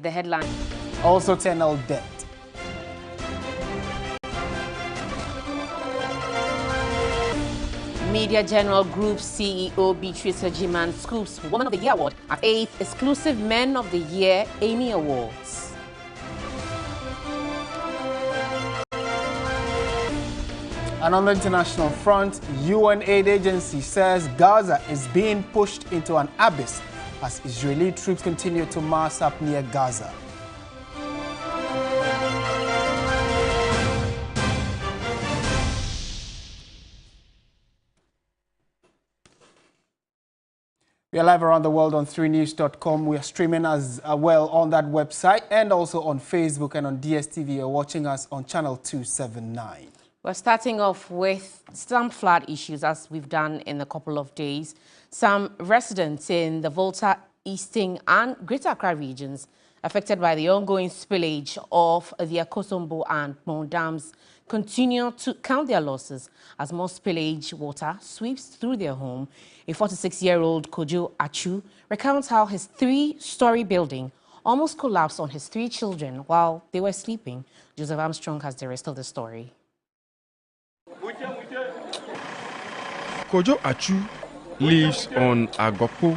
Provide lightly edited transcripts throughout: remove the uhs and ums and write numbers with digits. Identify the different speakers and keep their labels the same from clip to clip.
Speaker 1: The headline.
Speaker 2: Also, Tenel debt.
Speaker 1: Media General Group CEO Beatrice Hajiman scoops Woman of the Year Award at 8th Exclusive Men of the Year Emmy Awards.
Speaker 2: And on the international front, UN aid agency says Gaza is being pushed into an abyss as Israeli troops continue to mass up near Gaza. We are live around the world on 3news.com. We are streaming as well on that website and also on Facebook and on DSTV. You're watching us on channel 279.
Speaker 1: We're starting off with some flood issues, as we've done in a couple of days. Some residents in the Volta, Eastern and Greater Accra regions affected by the ongoing spillage of the Akosombo and Mon dams continue to count their losses as more spillage water sweeps through their home. A 46-year-old Kojo Achu recounts how his 3-story building almost collapsed on his 3 children while they were sleeping. Joseph Armstrong has the rest of the story.
Speaker 3: Kojo Achu lives on Agopo,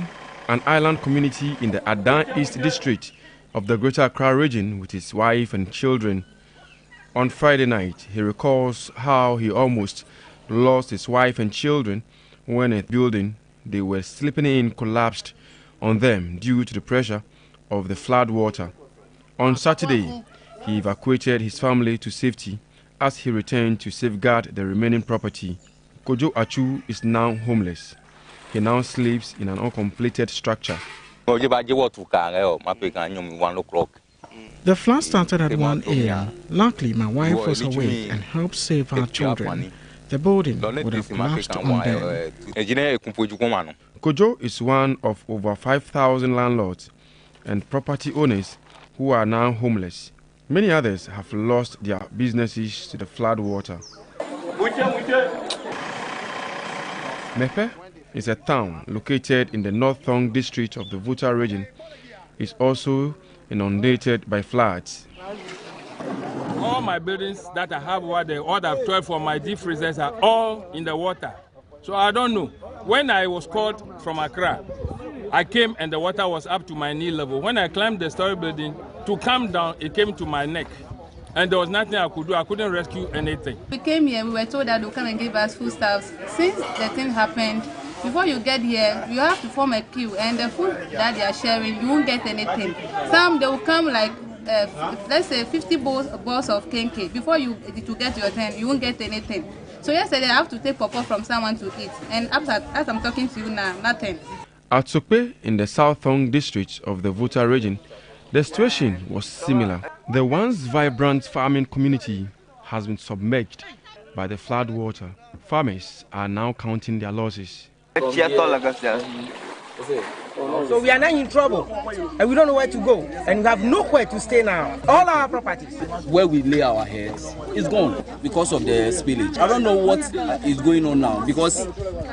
Speaker 3: an island community in the Adan East district of the Greater Accra region, with his wife and children. On Friday night, he recalls how he almost lost his wife and children when a building they were sleeping in collapsed on them due to the pressure of the flood water. On Saturday, he evacuated his family to safety as he returned to safeguard the remaining property. Kojo Achu is now homeless. He now sleeps in an uncompleted structure.
Speaker 4: The flood started at 1 a.m. Luckily, my wife was awake and helped save our children. The building would have collapsed on them.
Speaker 3: Kojo is one of over 5,000 landlords and property owners who are now homeless. Many others have lost their businesses to the flood water. Mepe is a town located in the North Thong district of the Volta region. It's also inundated by floods.
Speaker 5: All my buildings that I have over there, all the 12 for my deep freezers are all in the water. So I don't know. When I was called from Accra, I came and the water was up to my knee level. When I climbed the story building to come down, it came to my neck. And there was nothing I could do. I couldn't rescue anything.
Speaker 6: We came here, we were told that they'll come and give us foodstuffs. Since the thing happened, before you get here, you have to form a queue, and the food that they are sharing, you won't get anything. Some, they will come like, let's say 50 balls of kenke. Before you get your turn, you won't get anything. So yesterday, I have to take pawpaw from someone to eat. And as I'm talking to you now, nothing.
Speaker 3: At Sokpe, in the South Thong district of the Volta region, the situation was similar. The once vibrant farming community has been submerged by the flood water. Farmers are now counting their losses.
Speaker 7: So we are now in trouble and we don't know where to go, and we have nowhere to stay now. All our properties
Speaker 8: where we lay our heads is gone because of the spillage. I don't know what is going on now, because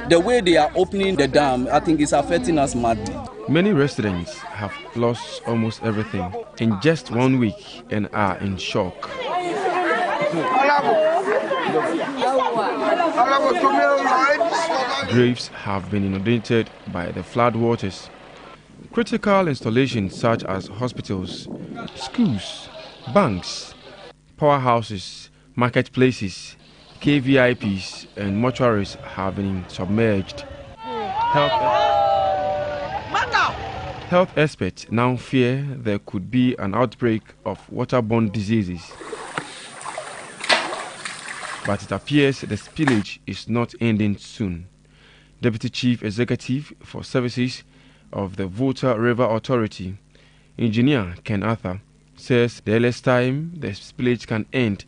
Speaker 8: the way they are opening the dam, I think it's affecting us madly.
Speaker 3: Many residents have lost almost everything in just 1 week and are in shock. Graves have been inundated by the flood waters. Critical installations such as hospitals, schools, banks, powerhouses, marketplaces, KVIPs and mortuaries have been submerged. Health experts now fear there could be an outbreak of waterborne diseases. But it appears the spillage is not ending soon. Deputy Chief Executive for Services of the Volta River Authority, Engineer Ken Arthur, says the earliest time the spillage can end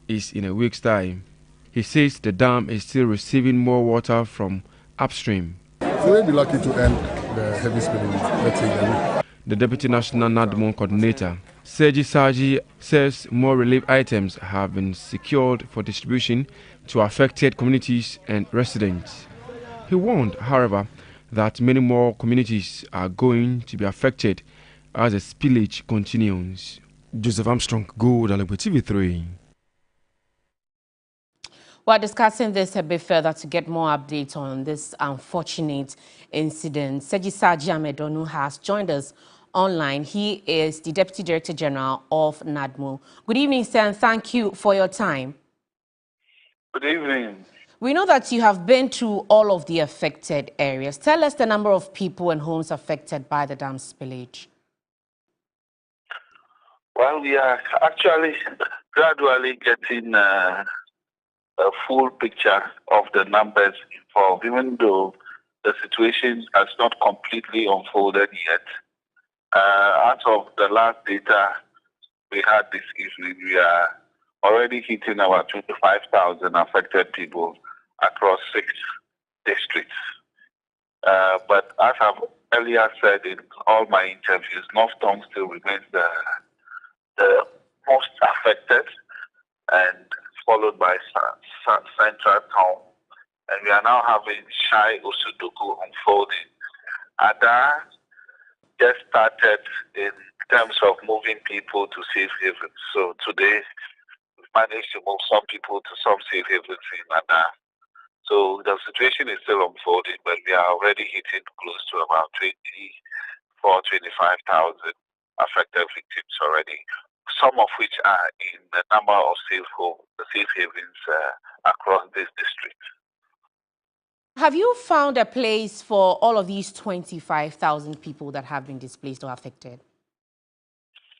Speaker 3: is in a week's time. He says the dam is still receiving more water from upstream.
Speaker 9: So we'll be lucky to end the heavy spillage, let's say, a week.
Speaker 3: The Deputy National NADMON Coordinator, Sergi Saji, says more relief items have been secured for distribution to affected communities and residents. He warned, however, that many more communities are going to be affected as the spillage continues. Joseph Armstrong, Gold, Allegro TV3.
Speaker 1: We're discussing this a bit further to get more updates on this unfortunate incident. Seji Saji Amedonu has joined us online. He is the Deputy Director General of NADMO. Good evening, sir, and thank you for your time.
Speaker 10: Good evening.
Speaker 1: We know that you have been to all of the affected areas. Tell us the number of people and homes affected by the dam spillage.
Speaker 10: Well, we are actually gradually getting a full picture of the numbers involved, even though the situation has not completely unfolded yet. As of the last data we had this evening, we are already hitting about 25,000 affected people across 6 districts. But as I've earlier said in all my interviews, North Tongue still remains the most affected, and followed by Central Town. And we are now having Shai Osudoku unfolding. Ada just started in terms of moving people to safe havens. So today, we've managed to move some people to some safe havens in Ada. So the situation is still unfolding, but we are already hitting close to about 25,000 affected victims already, some of which are in the number of safe havens across this district.
Speaker 1: Have you found a place for all of these 25,000 people that have been displaced or affected?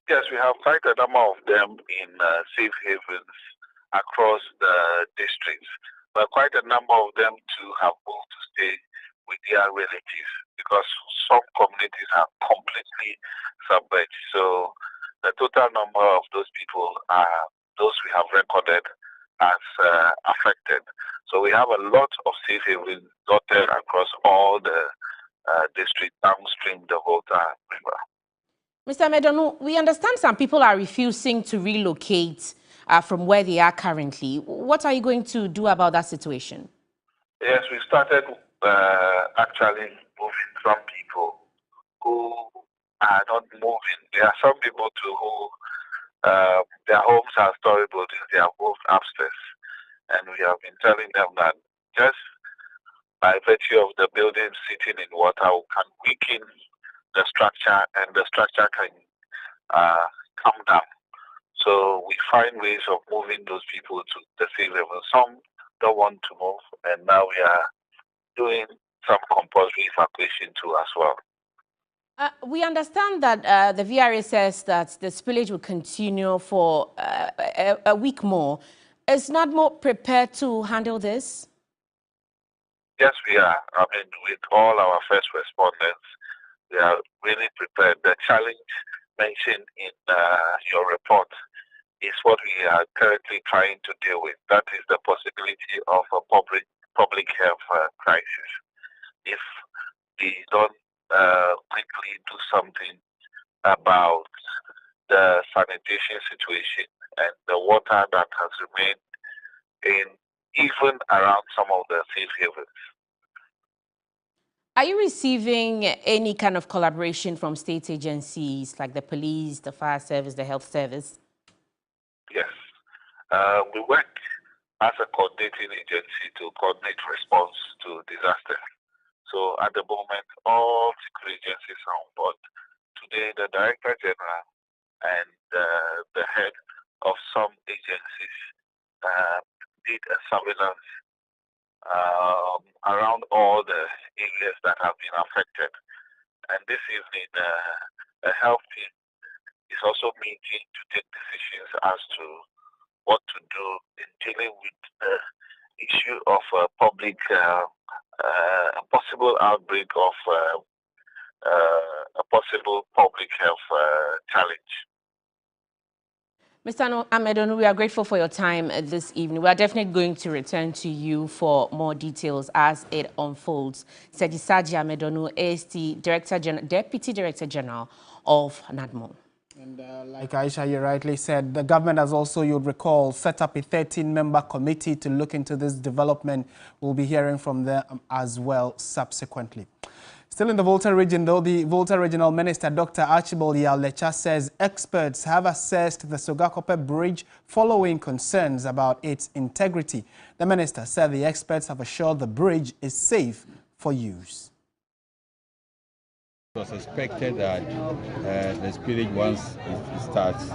Speaker 10: Yes, we have quite a number of them in safe havens across the districts, but quite a number of them too have moved to stay with their relatives because some communities are completely submerged. So the total number of those people are those we have recorded as affected. So we have a lot of safe havens dotted across all the districts downstream the Volta River.
Speaker 1: Mr. Amedonu, we understand some people are refusing to relocate from where they are currently. What are you going to do about that situation?
Speaker 10: Yes, we started actually moving some people who are not moving. There are some people too who their homes are storage buildings, they have moved upstairs. And we have been telling them that just by virtue of the building sitting in water, we can weaken the structure and the structure can come down. So we find ways of moving those people to the safe level. Some don't want to move, and now we are doing some compulsory evacuation too as well.
Speaker 1: We understand that the VRA says that the spillage will continue for a week more. Is NADMO prepared to handle this?
Speaker 10: Yes, we are. I mean, with all our first respondents, we are really prepared. The challenge mentioned in your report is what we are currently trying to deal with. That is the possibility of a public health crisis. If we don't quickly do something about the sanitation situation and the water that has remained even around some of the safe havens.
Speaker 1: Are you receiving any kind of collaboration from state agencies like the police, the fire service, the health service?
Speaker 10: Yes. We work as a coordinating agency to coordinate response to disaster. So at the moment, all security agencies are on board. Today, the Director General and the head of some agencies did a surveillance around all the areas that have been affected. And this evening, the health team is also meeting to take decisions as to what to do in dealing with the issue of a possible outbreak of a possible public health challenge.
Speaker 1: Mr. Amedonu, we are grateful for your time this evening. We are definitely going to return to you for more details as it unfolds. Seji Saji Amedonu is the Deputy Director General of NADMO.
Speaker 2: And like Aisha, you rightly said, the government has also, you'd recall, set up a 13-member committee to look into this development. We'll be hearing from them as well subsequently. Still in the Volta region, though, the Volta Regional Minister, Dr. Archibald Yao-Lecha, says experts have assessed the Sogakope Bridge following concerns about its integrity. The minister said the experts have assured the bridge is safe for use.
Speaker 11: It was expected that the spillage, once it starts,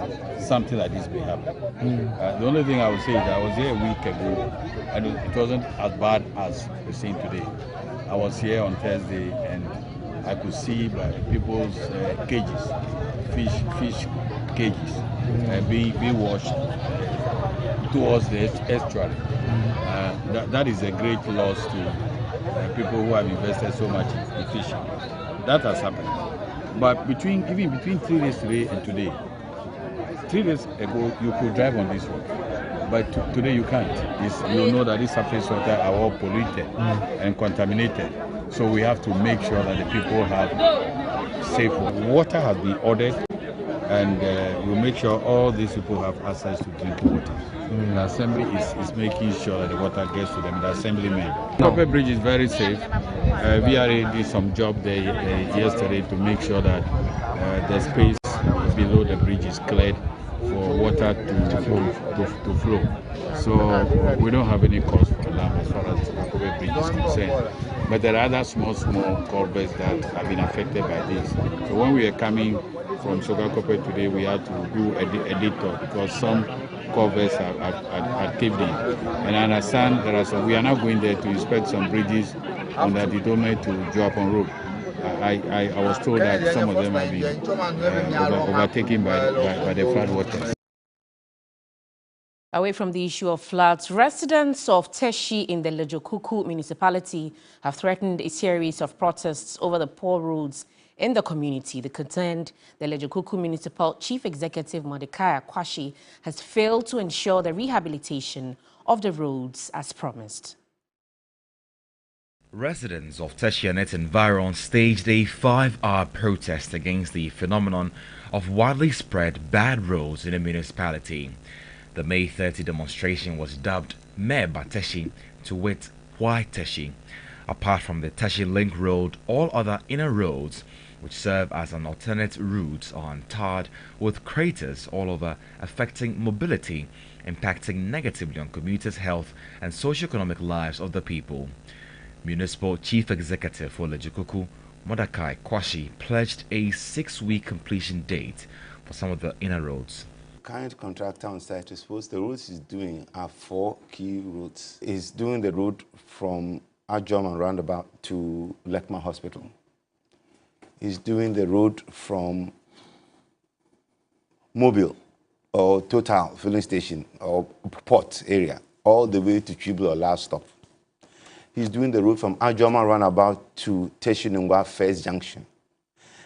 Speaker 11: something like this may happen. The only thing I would say is that I was here a week ago and it wasn't as bad as we're seeing today. I was here on Thursday and I could see by people's cages, fish cages, being washed towards the estuary. That is a great loss to people who have invested so much in fishing. That has happened. But even between 3 days today and today, 3 days ago you could drive on this road, but today you can't. You know that these surface water are all polluted and contaminated. So we have to make sure that the people have safe water. Water has been ordered, and we'll make sure all these people have access to drinking water. The assembly is making sure that the water gets to them, the assemblymen. Kope Bridge is very safe. VRA did some job there yesterday to make sure that the space below the bridge is cleared for water to flow. So we don't have any cause for alarm as far as the Kope Bridge is concerned. But there are other small culverts that have been affected by this. So when we are coming from Sogakope today, we had to do a detour because some culverts are caved in. And I understand there are some. We are now going there to inspect some bridges on the Didome to Joapon Road. I was told that some of them have been overtaken by the flood waters.
Speaker 1: Away from the issue of floods, residents of Teshi in the Lejokuku municipality have threatened a series of protests over the poor roads in the community. They contend the Lejokuku Municipal Chief Executive Mordecai Akwashi has failed to ensure the rehabilitation of the roads as promised.
Speaker 12: Residents of Teshi and its environs staged a 5-hour protest against the phenomenon of widely spread bad roads in the municipality. The May 30 demonstration was dubbed Meba Teshi, to wit, Why Teshi. Apart from the Teshi Link Road, all other inner roads, which serve as an alternate route, are untarred with craters all over, affecting mobility, impacting negatively on commuters' health and socio-economic lives of the people. Municipal Chief Executive for Lejokuku, Mordecai Akwashi, pledged a 6-week completion date for some of the inner roads.
Speaker 13: Current contractor on site, I suppose the roads he's doing are 4 key routes. He's doing the road from Ajom and roundabout to Lekma Hospital. He's doing the road from Mobile or Total filling station or port area all the way to Chiblo or last stop. He's doing the road from Ajoma roundabout to Teshinungwa First Junction.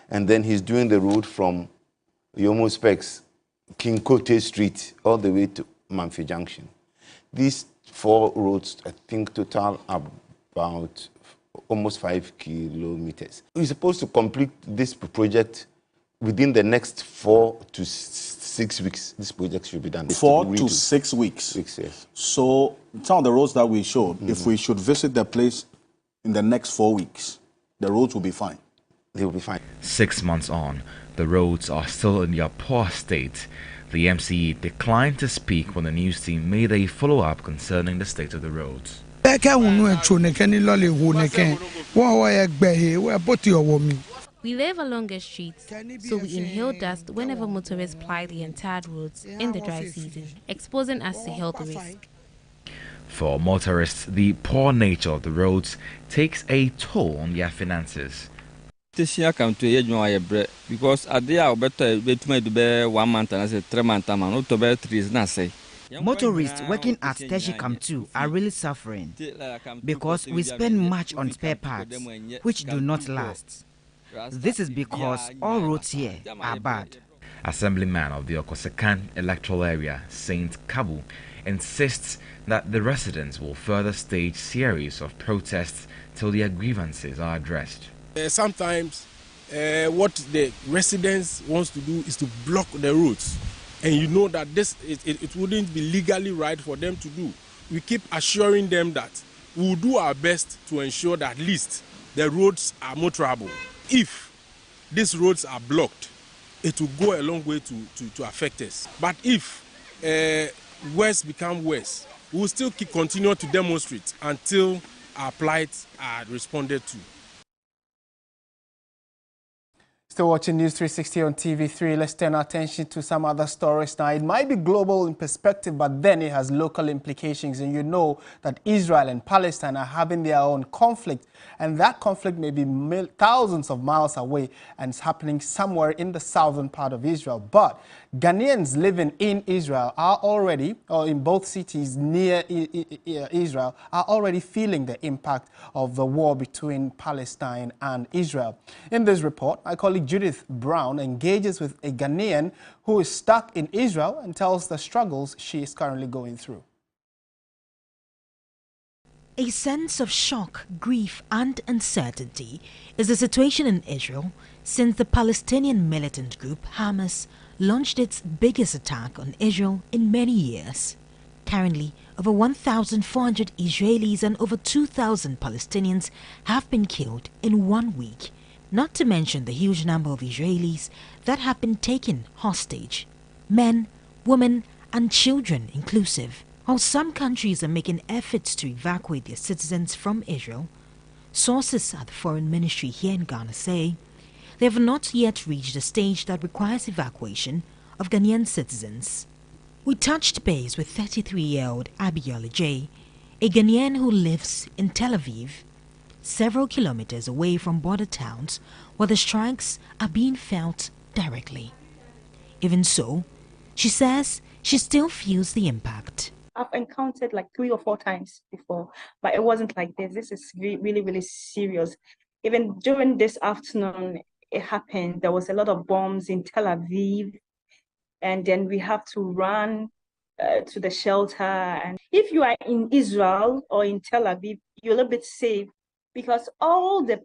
Speaker 13: And then he's doing the road from Yomo Specs, King Kote Street, all the way to Manfi Junction. These 4 roads, I think, total about almost 5 kilometers. We're supposed to complete this project within the next 4 to 6 weeks. This project should be done.
Speaker 14: 4 to 6 weeks.
Speaker 13: Yes.
Speaker 14: So some of the roads that we showed, if we should visit the place in the next 4 weeks, the roads will be fine.
Speaker 13: They will be fine.
Speaker 12: 6 months on, the roads are still in their poor state. The MCE declined to speak when the news team made a follow-up concerning the state of the roads.
Speaker 15: We live along a street, so we inhale dust whenever motorists ply the entire roads in the dry season, exposing us to health risks.
Speaker 12: For motorists, the poor nature of the roads takes a toll on their finances.
Speaker 16: Because a day I better be 1 month and I say 3 months, I'm not to be 3 years.
Speaker 17: Motorists working at Teshi Camp 2 are really suffering because we spend much on spare parts which do not last. This is because all roads here are bad.
Speaker 12: Assemblyman of the Okosekan electoral area, Saint Kabu, insists that the residents will further stage series of protests till their grievances are addressed.
Speaker 18: Sometimes what the residents wants to do is to block the roads, and you know that it wouldn't be legally right for them to do. We keep assuring them that we will do our best to ensure that at least the roads are motorable. If these roads are blocked, it will go a long way to affect us. But if worse become worse, we will still continue to demonstrate until our plights are responded to.
Speaker 2: Still watching News 360 on TV3. Let's turn our attention to some other stories now. It might be global in perspective, but then it has local implications. And you know that Israel and Palestine are having their own conflict. And that conflict may be thousands of miles away and it's happening somewhere in the southern part of Israel. But Ghanaians living in Israel are already, or in both cities near Israel, are already feeling the impact of the war between Palestine and Israel. In this report, my colleague Judith Brown engages with a Ghanaian who is stuck in Israel and tells the struggles she is currently going through.
Speaker 19: A sense of shock, grief and uncertainty is the situation in Israel since the Palestinian militant group Hamas launched its biggest attack on Israel in many years. Currently, over 1,400 Israelis and over 2,000 Palestinians have been killed in 1 week, not to mention the huge number of Israelis that have been taken hostage, men, women and children inclusive. While some countries are making efforts to evacuate their citizens from Israel, sources at the Foreign Ministry here in Ghana say they have not yet reached a stage that requires evacuation of Ghanaian citizens. We touched base with 33-year-old Abigail Ajay, a Ghanaian who lives in Tel Aviv, several kilometers away from border towns where the strikes are being felt directly. Even so, she says she still feels the impact.
Speaker 20: I've encountered like 3 or 4 times before, but it wasn't like this. This is really, really serious. Even during this afternoon, it happened. There was a lot of bombs in Tel Aviv, and then we have to run to the shelter. And if you are in Israel or in Tel Aviv, you're a little bit safe because all the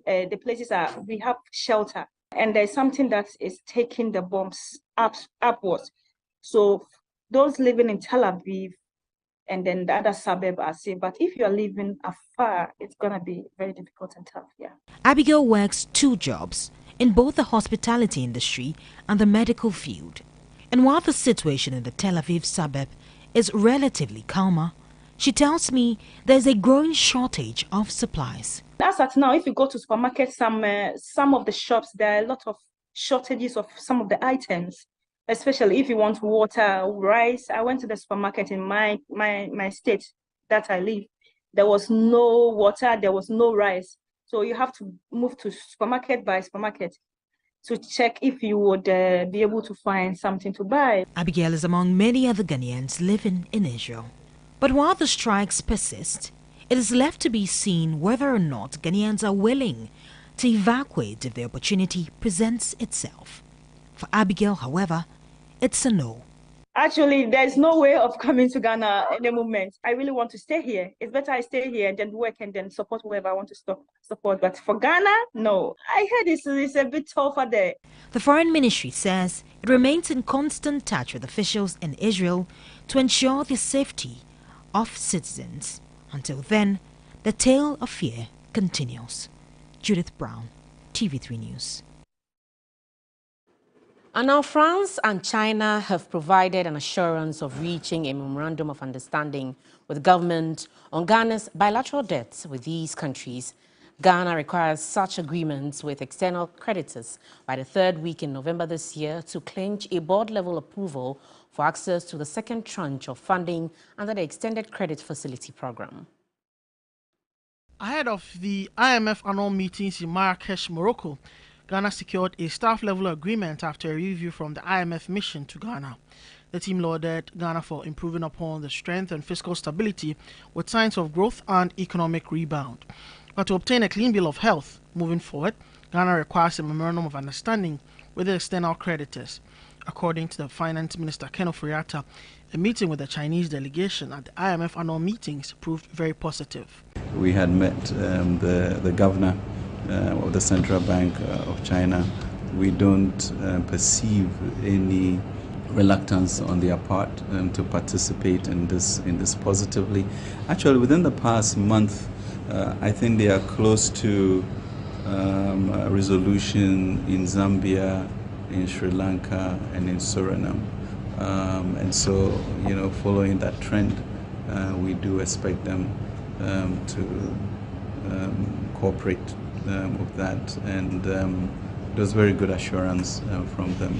Speaker 20: places we have shelter, and there's something that is taking the bombs upwards. So those living in Tel Aviv and then the other suburb are safe. But if you're living afar, it's going to be very difficult and tough, yeah.
Speaker 19: Abigail works 2 jobs in both the hospitality industry and the medical field. And while the situation in the Tel Aviv suburb is relatively calmer, she tells me there's a growing shortage of supplies.
Speaker 20: As at now, if you go to supermarkets, some of the shops, there are a lot of shortages of some of the items. Especially if you want water, rice. I went to the supermarket in my state that I live. There was no water, there was no rice. So you have to move to supermarket by supermarket to check if you would be able to find something to buy.
Speaker 19: Abigail is among many other Ghanaians living in Israel. But while the strikes persist, it is left to be seen whether or not Ghanaians are willing to evacuate if the opportunity presents itself. For Abigail, however, it's a no.
Speaker 20: Actually, there's no way of coming to Ghana in the moment. I really want to stay here. It's better I stay here and then work and then support whoever I want to support. But for Ghana, no. I heard it's a bit tougher there.
Speaker 19: The Foreign Ministry says it remains in constant touch with officials in Israel to ensure the safety of citizens. Until then, the tale of fear continues. Judith Brown, TV3 News.
Speaker 1: And now France and China have provided an assurance of reaching a memorandum of understanding with government on Ghana's bilateral debts with these countries. Ghana requires such agreements with external creditors by the 3rd week in November this year to clinch a board-level approval for access to the second tranche of funding under the Extended Credit Facility Program.
Speaker 4: Ahead of the IMF annual meetings in Marrakesh, Morocco, Ghana secured a staff-level agreement after a review from the IMF mission to Ghana. The team lauded Ghana for improving upon the strength and fiscal stability with signs of growth and economic rebound. But to obtain a clean bill of health moving forward, Ghana requires a memorandum of understanding with the external creditors. According to the Finance Minister Ken Ofori-Atta, a meeting with the Chinese delegation at the IMF annual meetings proved very positive.
Speaker 21: We had met the governor of the Central Bank of China. We don't perceive any reluctance on their part to participate in this positively. Actually, within the past month, I think they are close to resolution in Zambia, in Sri Lanka, and in Suriname. And so, following that trend, we do expect them to cooperate with that, and there's very good assurance from them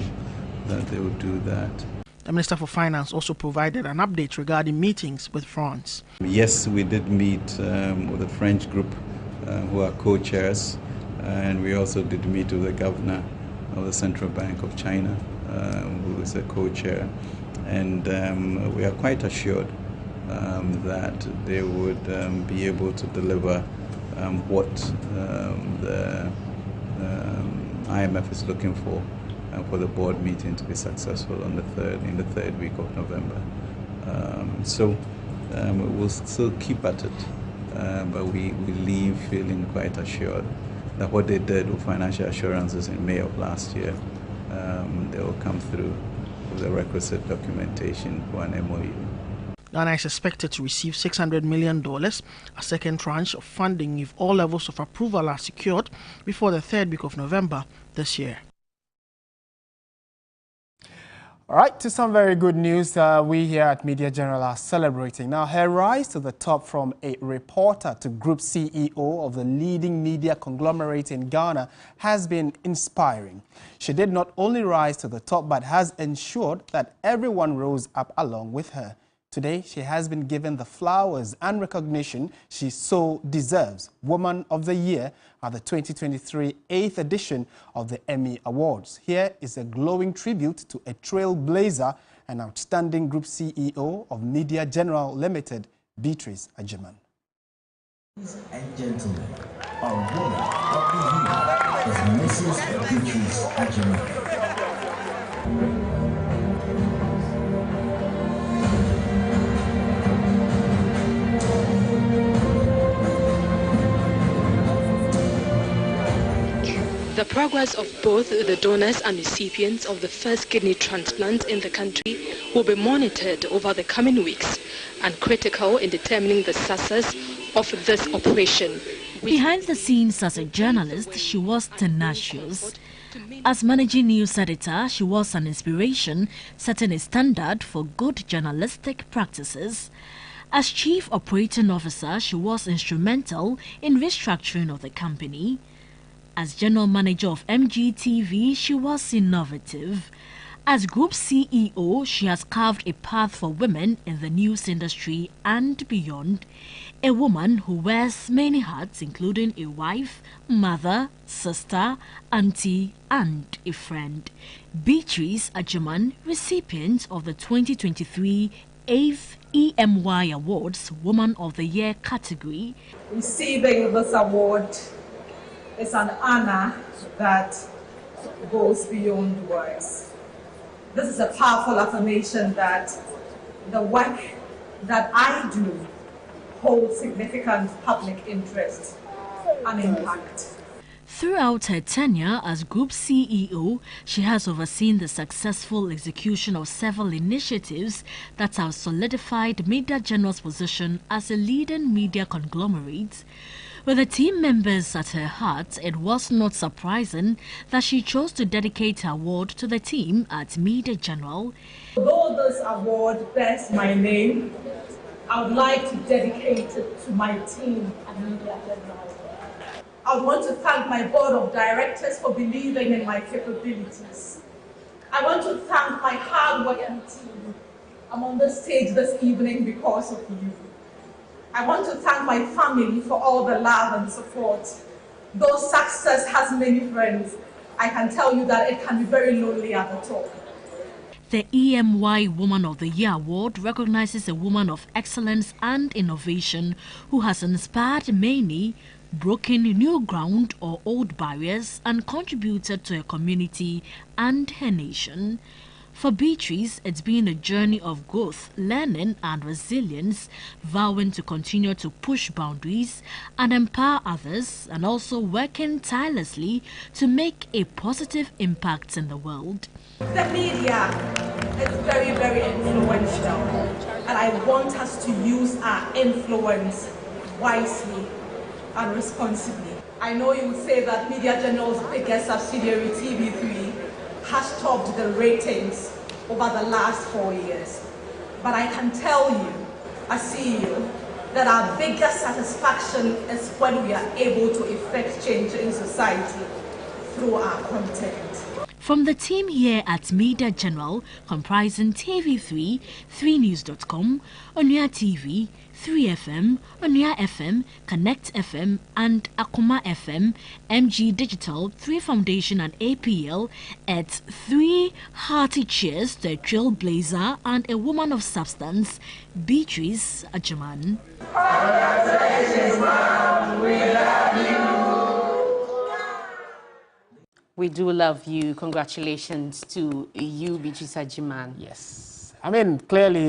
Speaker 21: that they will do that.
Speaker 4: The Minister for Finance also provided an update regarding meetings with France.
Speaker 21: Yes, we did meet with the French group who are co-chairs, and we also did meet with the governor of the Central Bank of China, who is a co-chair, and we are quite assured that they would be able to deliver what the IMF is looking for the board meeting to be successful on in the third week of November. So we'll still keep at it, but we leave feeling quite assured that what they did with financial assurances in May of last year, they will come through with the requisite documentation for an MOU.
Speaker 4: Ghana is expected to receive $600 million, a second tranche of funding if all levels of approval are secured before the third week of November this year.
Speaker 2: All right, to some very good news, we here at Media General are celebrating. Now, her rise to the top from a reporter to group CEO of the leading media conglomerate in Ghana has been inspiring. She did not only rise to the top, but has ensured that everyone rose up along with her. Today, she has been given the flowers and recognition she so deserves. Woman of the Year at the 2023 8th edition of the Emmy Awards. Here is a glowing tribute to a trailblazer and outstanding group CEO of Media General Limited, Beatrice Agyeman.
Speaker 5: Ladies and gentlemen, our woman of the year is Mrs. Beatrice Agyeman.
Speaker 22: The progress of both the donors and recipients of the first kidney transplant in the country will be monitored over the coming weeks and critical in determining the success of this operation.
Speaker 19: Behind the scenes as a journalist, she was tenacious. As managing news editor, she was an inspiration, setting a standard for good journalistic practices. As chief operating officer, she was instrumental in restructuring of the company. As general manager of MGTV, she was innovative. As group CEO, she has carved a path for women in the news industry and beyond. A woman who wears many hats, including a wife, mother, sister, auntie, and a friend. Beatrice Agyeman, recipient of the 2023 8th EMY Awards Woman of the Year category.
Speaker 23: Receiving this award is an honor that goes beyond words. This is a powerful affirmation that the work that I do holds significant public interest and impact.
Speaker 19: Throughout her tenure as Group CEO, she has overseen the successful execution of several initiatives that have solidified Media General's position as a leading media conglomerate. With the team members at her heart, it was not surprising that she chose to dedicate her award to the team at Media General.
Speaker 23: Although this award bears my name, I would like to dedicate it to my team at Media General. I want to thank my board of directors for believing in my capabilities. I want to thank my hard-working team. I'm on this stage this evening because of you. I want to thank my family for all the love and support. Though success has many friends, I can tell you that it can be very lonely at the top.
Speaker 19: The EMY Woman of the Year Award recognizes a woman of excellence and innovation who has inspired many, broken new ground or old barriers, and contributed to her community and her nation. For Beatrice, it's been a journey of growth, learning and resilience, vowing to continue to push boundaries and empower others, and also working tirelessly to make a positive impact in the world.
Speaker 23: The media is very, very influential, and I want us to use our influence wisely and responsibly. I know you would say that Media General's biggest subsidiary, TV3, has topped the ratings over the last 4 years. But I can tell you, as CEO, that our biggest satisfaction is when we are able to effect change in society through our content.
Speaker 19: From the team here at Media General, comprising TV3, 3news.com, Onua TV, 3FM, Onua FM, Connect FM, and Akuma FM, MG Digital, 3 Foundation, and APL, it's 3 hearty cheers to a trailblazer and a woman of substance, Beatrice Agyemang.
Speaker 1: We do love you. Congratulations to you, Beatrice Agyemang.
Speaker 2: Yes. I mean, clearly,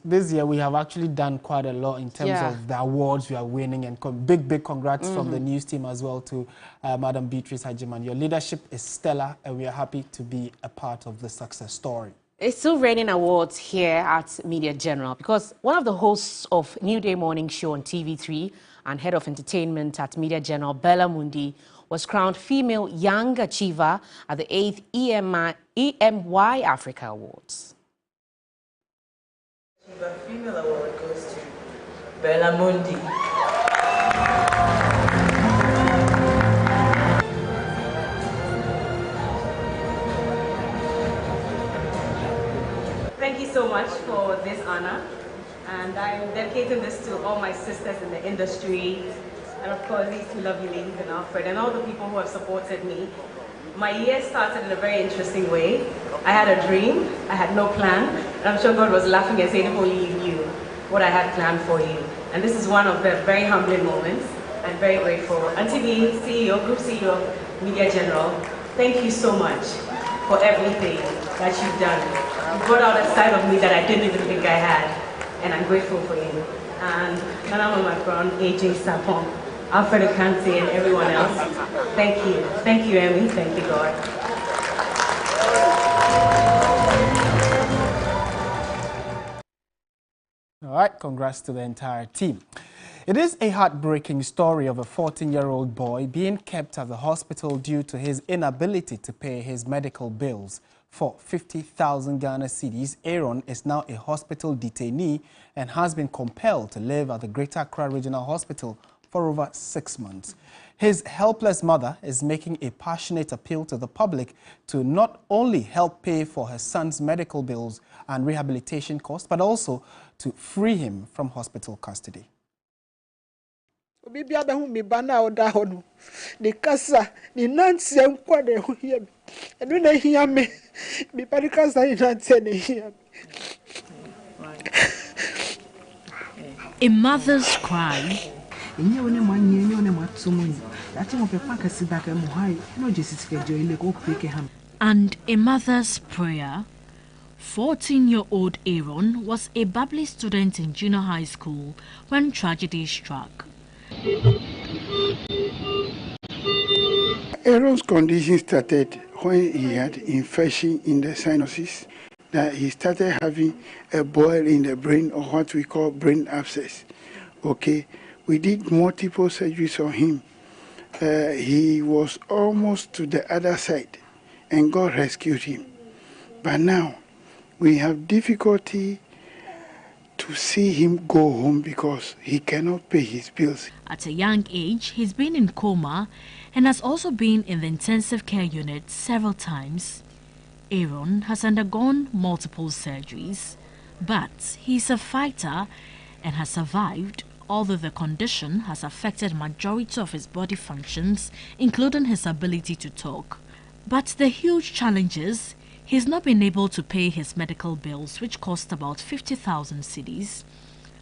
Speaker 2: this year we have actually done quite a lot in terms of the awards we are winning, and big congrats from the news team as well to Madam Beatrice Agyemang. Your leadership is stellar, and we are happy to be a part of the success story.
Speaker 1: It's still raining awards here at Media General because one of the hosts of New Day Morning Show on TV3 and head of entertainment at Media General, Bella Mundi, was crowned Female Young Achiever at the 8th EMY Africa Awards.
Speaker 6: The female award goes to Bella Mundi.
Speaker 7: Thank you so much for this honor, and I'm dedicating this to all my sisters in the industry, and of course these two lovely ladies in Alfred, and all the people who have supported me. My year started in a very interesting way. I had a dream, I had no plan, and I'm sure God was laughing and saying, if only you knew what I had planned for you. And this is one of the very humbling moments. I'm very grateful. Auntie B, CEO, Group CEO of Media General, thank you so much for everything that you've done. You brought out a side of me that I didn't even think I had, and I'm grateful for you. And Nana Macron, AJ Sapon, Alfred Akante, and everyone else, thank you. Thank you, Emmy. Thank you, God.
Speaker 2: All right, congrats to the entire team. It is a heartbreaking story of a 14-year-old boy being kept at the hospital due to his inability to pay his medical bills. For 50,000 Ghana cedis, Aaron is now a hospital detainee and has been compelled to live at the Greater Accra Regional Hospital for over 6 months. His helpless mother is making a passionate appeal to the public to not only help pay for her son's medical bills and rehabilitation costs, but also to free him from hospital custody.
Speaker 19: A mother's cry. And a mother's prayer. 14-year-old Aaron was a bubbly student in junior high school when tragedy struck.
Speaker 8: Aaron's condition started when he had infection in the sinuses, that he started having a boil in the brain, or what we call brain abscess. Okay, we did multiple surgeries on him. He was almost to the other side, and God rescued him. But now, we have difficulty to see him go home because he cannot pay his bills.
Speaker 19: At a young age, he's been in coma and has also been in the intensive care unit several times. Aaron has undergone multiple surgeries, but he's a fighter and has survived, although the condition has affected majority of his body functions, including his ability to talk. But the huge challenge is he's not been able to pay his medical bills, which cost about 50,000 cedis.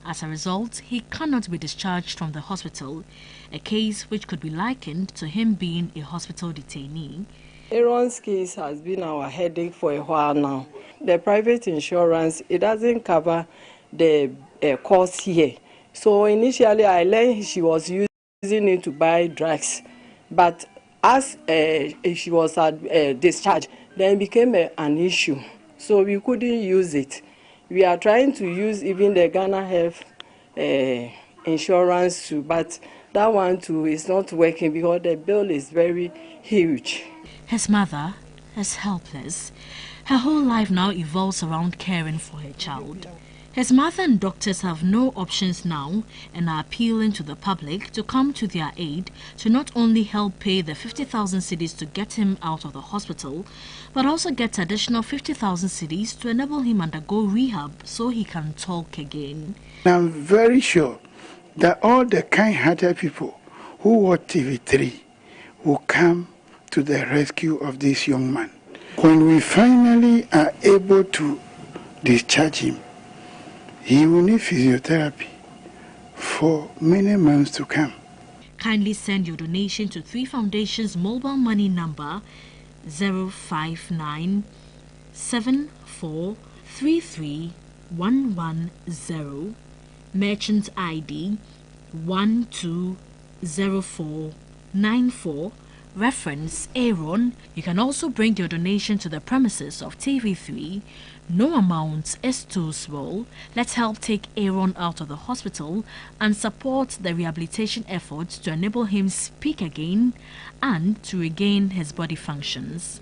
Speaker 19: As a result, he cannot be discharged from the hospital, a case which could be likened to him being a hospital detainee.
Speaker 6: Aaron's case has been our headache for a while now. The private insurance, it doesn't cover the cost here. So initially I learned she was using it to buy drugs, but as she was discharged, then it became an issue. So we couldn't use it. We are trying to use even the Ghana Health insurance too, but That one too is not working because the bill is very huge.
Speaker 19: His mother is helpless. Her whole life now evolves around caring for her child. His mother and doctors have no options now and are appealing to the public to come to their aid to not only help pay the 50,000 cedis to get him out of the hospital, but also get additional 50,000 cedis to enable him undergo rehab so he can talk again.
Speaker 8: I'm very sure that all the kind-hearted people who watch TV3 will come to the rescue of this young man. When we finally are able to discharge him, he will need physiotherapy for many months to come.
Speaker 19: Kindly send your donation to 3 Foundation's mobile money number 05974331110, merchant ID 120494, reference Aaron. You can also bring your donation to the premises of TV3. No amount is too small. Let's help take Aaron out of the hospital and support the rehabilitation efforts to enable him speak again and to regain his body functions.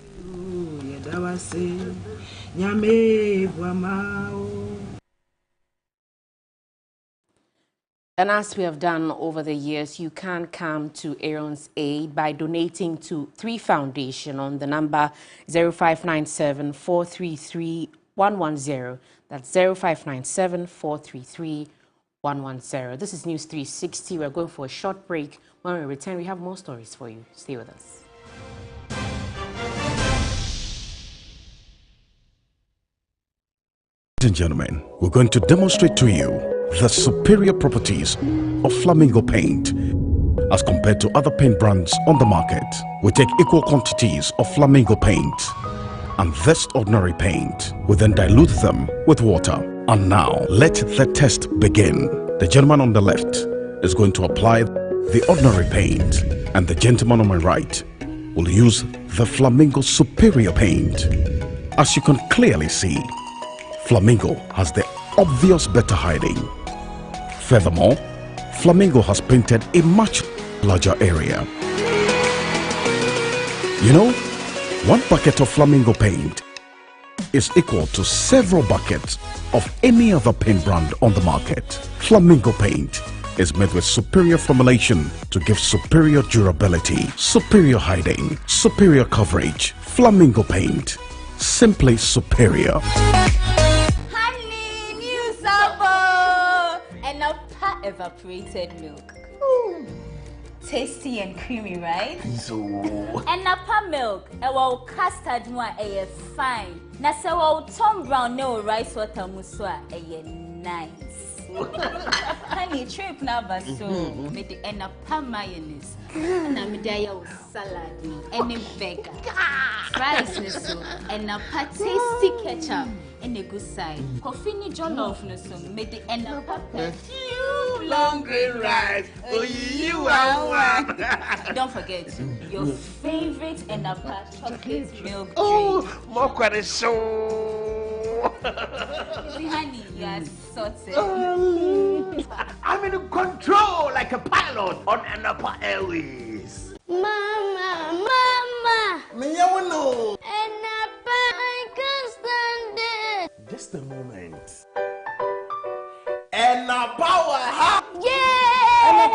Speaker 1: And as we have done over the years, you can come to Aaron's aid by donating to 3 Foundation on the number 0597 433 110. That's 0597 433 110. This is News 360. We're going for a short break. When we return, we have more stories for you. Stay with us.
Speaker 3: Ladies and gentlemen, we're going to demonstrate to you the superior properties of Flamingo paint as compared to other paint brands on the market. We take equal quantities of Flamingo paint and this ordinary paint. We then dilute them with water. And now, let the test begin. The gentleman on the left is going to apply the ordinary paint, and the gentleman on my right will use the Flamingo Superior paint. As you can clearly see, Flamingo has the obvious better hiding. Furthermore, Flamingo has painted a much larger area. You know, 1 bucket of Flamingo paint is equal to several buckets of any other paint brand on the market. Flamingo paint is made with superior formulation to give superior durability, superior hiding, superior coverage. Flamingo paint, simply superior.
Speaker 9: Honey, new sabo, and a pot evaporated milk. Ooh. Tasty and creamy, right?
Speaker 10: So.
Speaker 9: And napa milk, a custard one, a fine. Nasa Tom Brown no rice water muswa, a nice. Honey, trip now, but so made the napa mayonnaise. And I'm salad, any burger, fries, and napa tasty ketchup. And a good side. Coffee jollof no so made the end of perfume
Speaker 10: long green rice. Oh, you are.
Speaker 9: Don't forget your favorite and a chocolate milk drink.
Speaker 10: Oh, more quite so.
Speaker 9: Honey, you are sorted.
Speaker 10: I'm in control like a pilot on Anapa Airways.
Speaker 24: Mama.
Speaker 10: Me, you know.
Speaker 24: Anapa, I can't stand it.
Speaker 10: Just a moment. And now power, huh?
Speaker 24: Yeah!
Speaker 10: And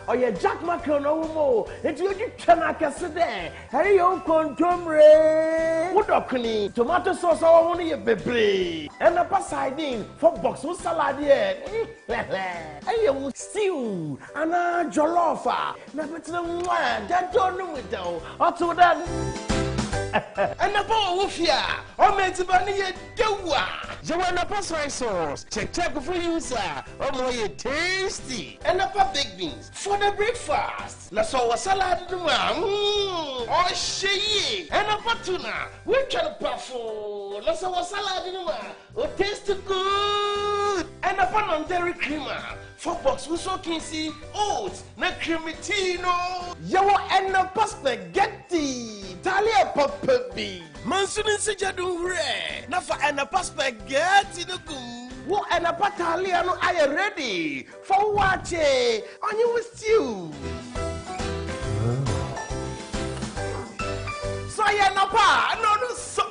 Speaker 10: oh yeah, Jack Macron no more. It's you can sit there. Hey, you contomre. What okuni? Tomato sauce I want you baby. And a sardine for box with salad here. Hey, you stew. And a jollof. Na better one. That don't know it though. After that. And the ball of ya, or meant to bunny a doa. You want a pass rice sauce. Check before you, sir. Oh, more tasty. And a big beans for the breakfast. La so salad, oh, she and a patuna. We can puffle. La so salad, oh, taste good. And a pan on dairy creamer. 4 box we so can see oats, na cremitino. You and a spaghetti. Talia papa B. Mansunin Sijadu Re. Nafa and a spaghetti no gum. Wo and a battalion I am ready for what on you with you. So I am no so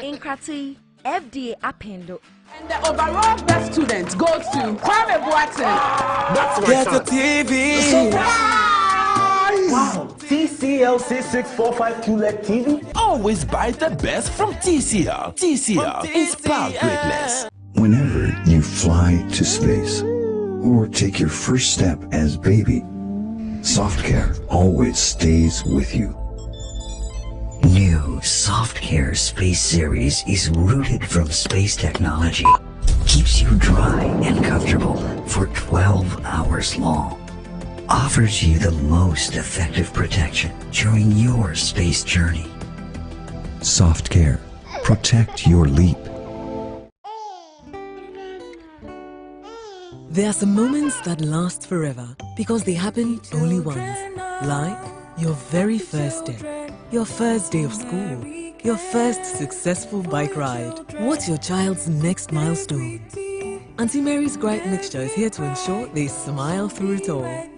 Speaker 11: in Krati, FDA appendo.
Speaker 13: And the overall best student goes to Kwame Boateng.
Speaker 10: That's my son. TV. Surprise! Wow, TCL 645 QLED TV.
Speaker 14: Always buy the best from TCL. TCL, inspire greatness.
Speaker 15: Whenever you fly to space or take your first step as baby, SoftCare always stays with you.
Speaker 25: New SoftCare Space Series is rooted from space technology. Keeps you dry and comfortable for 12 hours long. Offers you the most effective protection during your space journey.
Speaker 15: SoftCare. Protect your leap.
Speaker 26: There are some moments that last forever because they happen only once. Like your very first day, your first day of school, your first successful bike ride. What's your child's next milestone? Auntie Mary's Gripe Mixture is here to ensure they smile through it all.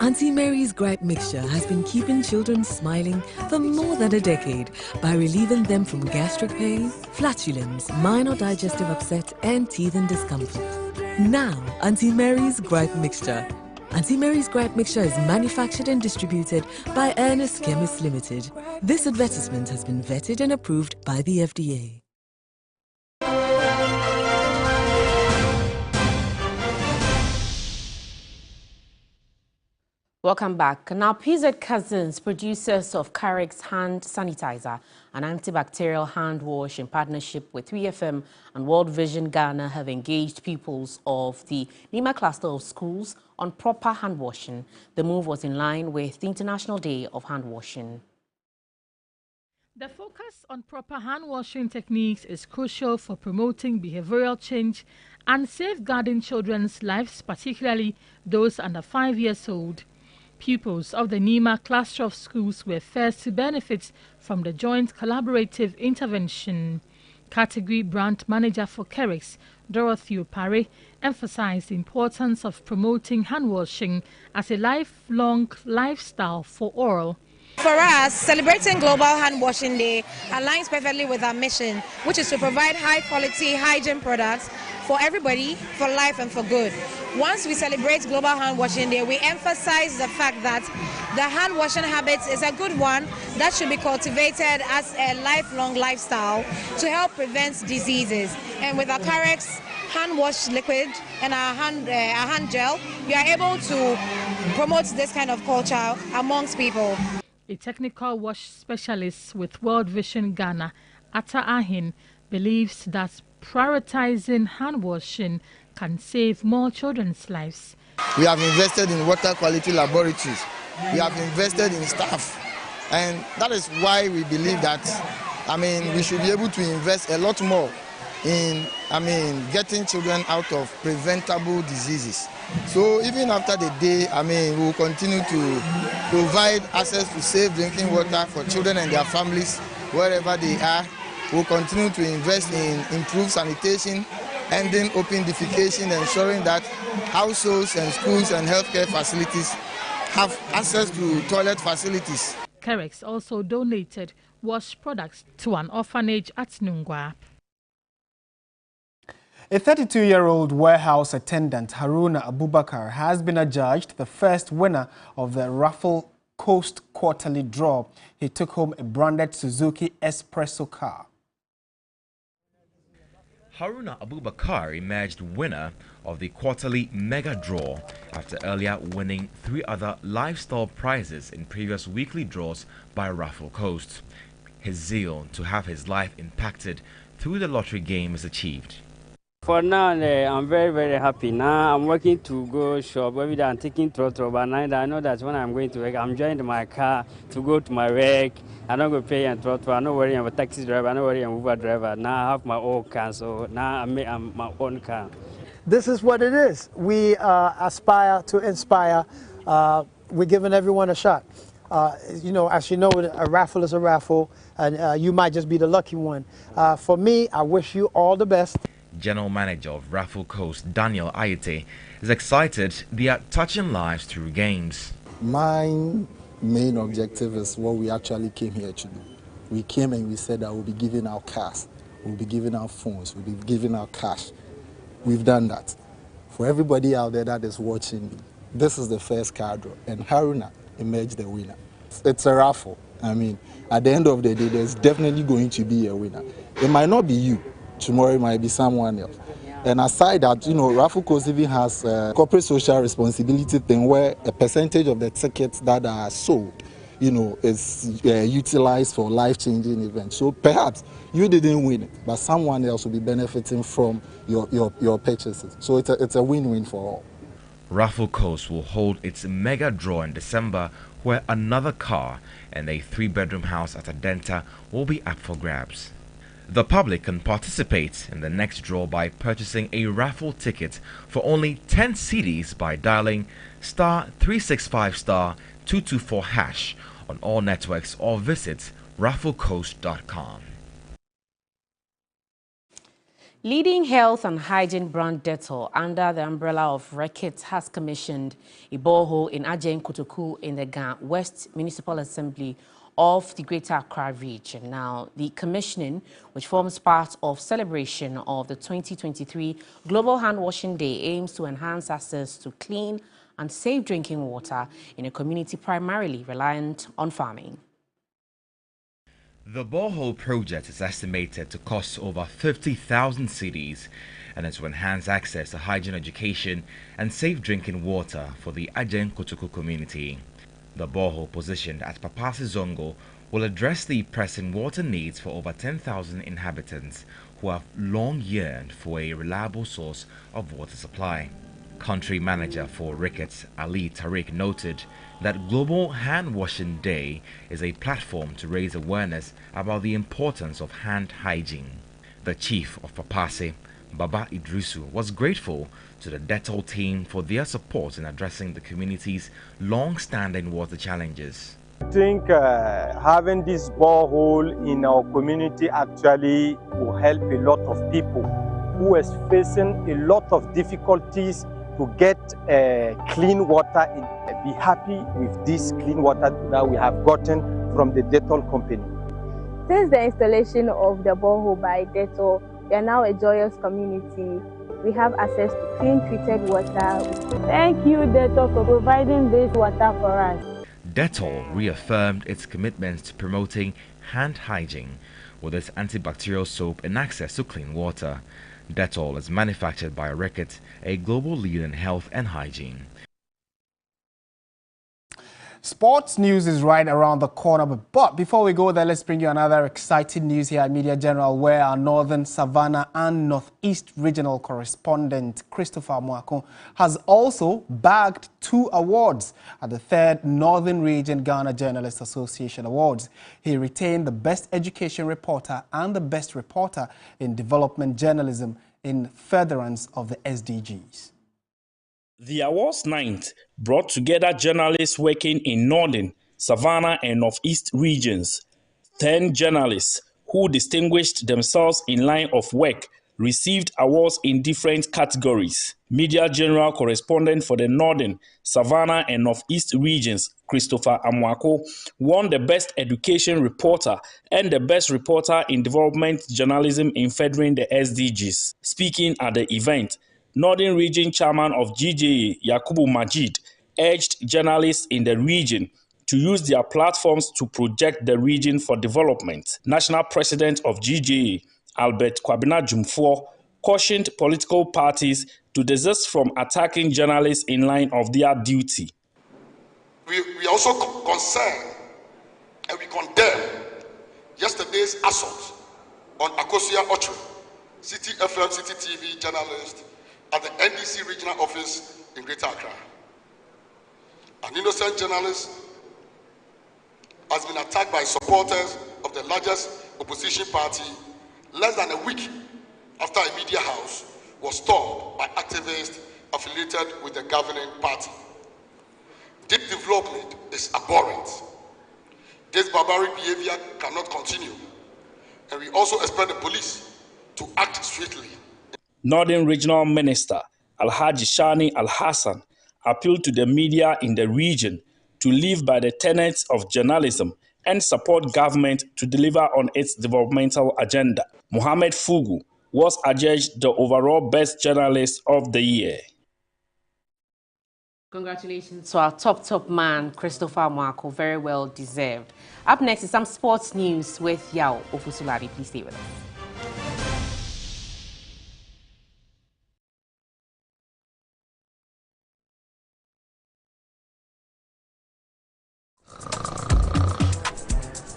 Speaker 26: Auntie Mary's Gripe Mixture has been keeping children smiling for more than a decade by relieving them from gastric pain, flatulence, minor digestive upset, and teething discomfort. Now, Auntie Mary's Gripe Mixture. Auntie Mary's Gripe Mixture is manufactured and distributed by Ernest Chemists Limited. This advertisement has been vetted and approved by the FDA.
Speaker 1: Welcome back. Now, PZ Cousins, producers of Carex hand sanitizer, an antibacterial hand wash in partnership with 3FM and World Vision Ghana, have engaged pupils of the Nima cluster of schools on proper hand washing. The move was in line with the International Day of Hand Washing.
Speaker 27: The focus on proper hand washing techniques is crucial for promoting behavioral change and safeguarding children's lives, particularly those under 5 years old. Pupils of the Nima cluster of schools were first to benefit from the joint collaborative intervention. Category Brand Manager for Carex, Dorothy Opare, emphasized the importance of promoting hand washing as a lifelong lifestyle for all.
Speaker 28: For us, celebrating Global Hand Washing Day aligns perfectly with our mission, which is to provide high-quality hygiene products for everybody, for life and for good. Once we celebrate Global Hand Washing Day, we emphasize the fact that the hand washing habit is a good one that should be cultivated as a lifelong lifestyle to help prevent diseases. And with our Carex hand wash liquid and our hand gel, we are able to promote this kind of culture amongst people.
Speaker 27: A technical wash specialist with World Vision Ghana, Atta Ahin, believes that prioritizing hand washing can save more children's lives.
Speaker 29: We have invested in water quality laboratories. We have invested in staff. And that is why we believe that, we should be able to invest a lot more in, getting children out of preventable diseases. So even after the day, we will continue to provide access to safe drinking water for children and their families wherever they are. We'll continue to invest in improved sanitation, ending open defecation, ensuring that households and schools and healthcare facilities have access to toilet facilities.
Speaker 27: Carex also donated wash products to an orphanage at Nungwa.
Speaker 2: A 32-year-old warehouse attendant, Haruna Abubakar, has been adjudged the first winner of the Raffle Coast quarterly draw. He took home a branded Suzuki Espresso car.
Speaker 12: Haruna Abubakar emerged winner of the quarterly mega draw after earlier winning 3 other lifestyle prizes in previous weekly draws by Raffle Coast. His zeal to have his life impacted through the lottery game is achieved.
Speaker 30: For now, I'm very, very happy. Now I'm working to go shop. Every day I'm taking trotro, but now I know that when I'm going to work, I'm joining my car to go to my work. I'm not going to pay and trotro. I'm not worrying about taxi driver. I'm not worrying about Uber driver. Now I have my own car, so now I'm my own car.
Speaker 31: This is what it is. We aspire to inspire. We're giving everyone a shot.
Speaker 4: You know, as you know, a raffle is a raffle, and you might just be the lucky one. For me, I wish you all the best.
Speaker 12: General Manager of Raffle Coast, Daniel Ayete, is excited they are touching lives through games.
Speaker 5: My main objective is what we actually came here to do. We came and we said that we'll be giving out cars, we'll be giving out phones, we'll be giving out cash. We've done that. For everybody out there that is watching, this is the first card draw, and Haruna emerged the winner. It's a raffle. I mean, at the end of the day, there's definitely going to be a winner. It might not be you. Tomorrow it might be someone else. And aside that, you know, Raffle Coast even has a corporate social responsibility thing where a percentage of the tickets that are sold, you know, is utilized for life-changing events. So perhaps you didn't win it, but someone else will be benefiting from your purchases. So it's a win-win for all.
Speaker 12: Raffle Coast will hold its mega draw in December, where another car and a 3-bedroom house at Adenta will be up for grabs. The public can participate in the next draw by purchasing a raffle ticket for only 10 cedis by dialing *365*224# on all networks or visit rafflecoast.com.
Speaker 1: Leading health and hygiene brand Dettol, under the umbrella of Reckitt, has commissioned a borehole in Ajen Kotoku in the Ga West Municipal Assembly of the Greater Accra region. Now, the commissioning, which forms part of celebration of the 2023 Global Hand Washing Day, aims to enhance access to clean and safe drinking water in a community primarily reliant on farming.
Speaker 12: The borehole project is estimated to cost over 50,000 cedis and is to enhance access to hygiene education and safe drinking water for the Ajen Kotoku community. The borehole, positioned at Papasi Zongo, will address the pressing water needs for over 10,000 inhabitants who have long yearned for a reliable source of water supply. Country manager for Reckitt, Ali Tariq, noted that Global Hand Washing Day is a platform to raise awareness about the importance of hand hygiene. The chief of Papasi, Baba Idrisu, was grateful to the Dettol team for their support in addressing the community's long-standing water challenges.
Speaker 7: I think having this borehole in our community actually will help a lot of people who are facing a lot of difficulties to get clean water and be happy with this clean water that we have gotten from the Dettol company.
Speaker 16: Since the installation of the borehole by Dettol, we are now a joyous community. We have access to clean treated water. Thank you, Dettol, for providing this water for us.
Speaker 12: Dettol reaffirmed its commitment to promoting hand hygiene with its antibacterial soap and access to clean water. Dettol is manufactured by Reckitt, a global leader in health and hygiene.
Speaker 2: Sports news is right around the corner, but before we go there, let's bring you another exciting news here at Media General, where our Northern, Savannah and Northeast regional correspondent Christopher Amoako has also bagged 2 awards at the 3rd Northern Region Ghana Journalists Association Awards. He retained the Best Education Reporter and the Best Reporter in Development Journalism in furtherance of the SDGs.
Speaker 17: The awards night brought together journalists working in Northern, Savannah and Northeast regions. 10 journalists who distinguished themselves in line of work received awards in different categories. Media General Correspondent for the Northern, Savannah and Northeast regions, Christopher Amoako, won the Best Education Reporter and the Best Reporter in Development Journalism in furthering the SDGs. Speaking at the event, Northern Region Chairman of GJA, Yakubu Majid, urged journalists in the region to use their platforms to project the region for development. National President of GJA, Albert Kwabena Jumfo, cautioned political parties to desist from attacking journalists in line of their duty.
Speaker 18: We are also concerned and we condemn yesterday's assault on Akosia Ocho, City FM, City TV journalist at the NDC regional office in Greater Accra. An innocent journalist has been attacked by supporters of the largest opposition party less than a week after a media house was stormed by activists affiliated with the governing party. Deep development is abhorrent This barbaric behavior cannot continue, and we also expect the police to act swiftly.
Speaker 17: Northern Regional Minister Alhaji Shani Al-Hassan appealed to the media in the region to live by the tenets of journalism and support government to deliver on its developmental agenda. Mohamed Fugu was adjudged the overall best journalist of the year.
Speaker 1: Congratulations to our top man, Christopher Marco. Very well deserved. Up next is some sports news with Yao Ofusulabi. Please stay with us.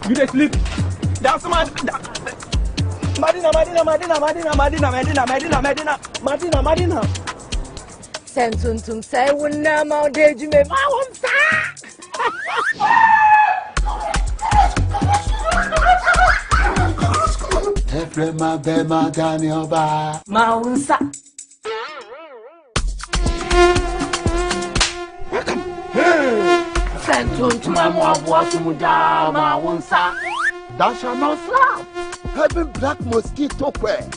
Speaker 10: You dey sleep? That's man. Madina.
Speaker 11: Sentuntum say wunna ma deju me ma wonsa.
Speaker 14: Efrema be magani oba.
Speaker 11: Ma wonsa.
Speaker 10: Sentuntum ma sumuda ma wonsa.
Speaker 14: That shall not slap. Having black mosquito quail.